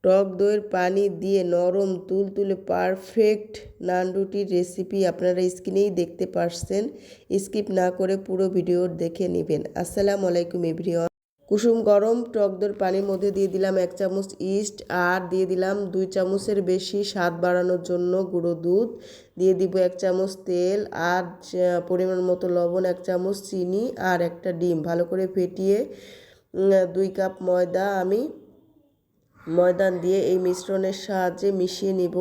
টক দইয়ের পানি দিয়ে নরম তুলতুলে পারফেক্ট নান রুটির রেসিপি আপনারা স্ক্রিনেই দেখতে পাচ্ছেন। স্কিপ না করে পুরো ভিডিও দেখে নেবেন। আসসালামু আলাইকুম এভরিওয়ান। কুসুম গরম টক দইয়ের পানির মধ্যে দিয়ে দিলাম 1 চামচ ইস্ট আর দিয়ে দিলাম 2 চামচের বেশি স্বাদ বাড়ানোর জন্য গুঁড়ো দুধ, দিয়ে দিব 1 চামচ তেল আর পরিমাণ মতো লবণ, 1 চামচ চিনি আর একটা ডিম ভালো করে ফেটিয়ে 2 কাপ ময়দা দিয়ে এই মিশ্রণের সাহায্যে মিশিয়ে নিব।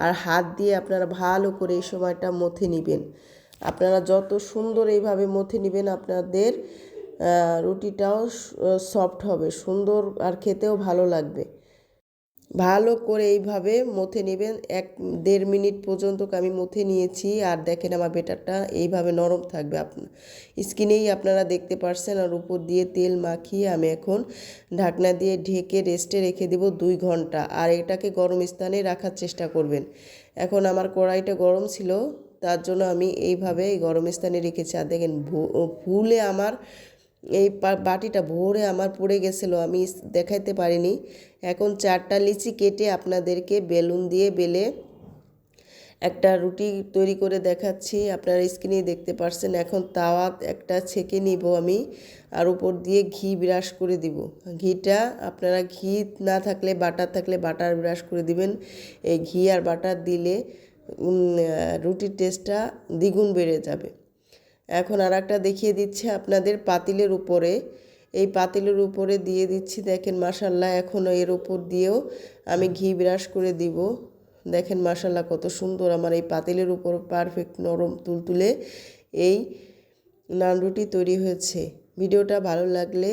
আর হাত দিয়ে আপনারা ভালো করে এই সময়টা মথে নেবেন। আপনারা যত সুন্দর এইভাবে মথে নেবেন আপনাদের রুটিটাও সফট হবে, সুন্দর আর খেতেও ভালো লাগবে। ভালো করে এইভাবে মথে নেবেন। 1-1.5 মিনিট পর্যন্ত আমি মথে নিয়েছি। আর দেখেন আমার বেটারটা এইভাবে নরম থাকবে। স্কিনেই আপনারা দেখতে পাচ্ছেন। আর উপর দিয়ে তেল মাখিয়ে আমি এখন ঢাকনা দিয়ে ঢেকে রেস্টে রেখে দেব 2 ঘন্টা। আর এটাকে গরম স্থানে রাখার চেষ্টা করবেন। এখন আমার কড়াইটা গরম ছিল, তার জন্য আমি এইভাবে গরম স্থানে রেখেছি। আর দেখেন ভুলে আমার এই বাটিটা ভরে আমার পড়ে গেছিলো, আমি দেখাইতে পারিনি। এখন 4টা লিচি কেটে আপনাদেরকে বেলুন দিয়ে বেলে একটা রুটি তৈরি করে দেখাচ্ছি। আপনারা স্ক্রিনে দেখতে পাচ্ছেন। এখন তাওয়া একটা ছেঁকে নিব আমি, আর উপর দিয়ে ঘি ব্রাশ করে দিব। ঘিটা আপনারা ঘি না থাকলে বাটার থাকলে বাটার ব্রাশ করে দিবেন। এই ঘি আর বাটার দিলে রুটির টেস্টটা দ্বিগুণ বেড়ে যাবে। এখন আর একটা দেখিয়ে দিচ্ছি আপনাদের পাতিলের উপরে। এই পাতিলের উপরে দিয়ে দিচ্ছি, দেখেন মাশাল্লাহ। এখন এর উপর দিয়েও আমি ঘি ব্রাশ করে দিব। দেখেন মাশাল্লাহ কত সুন্দর আমার এই পাতিলের উপর পারফেক্ট নরম তুলতুলে এই নান রুটি তৈরি হয়েছে। ভিডিওটা ভালো লাগলে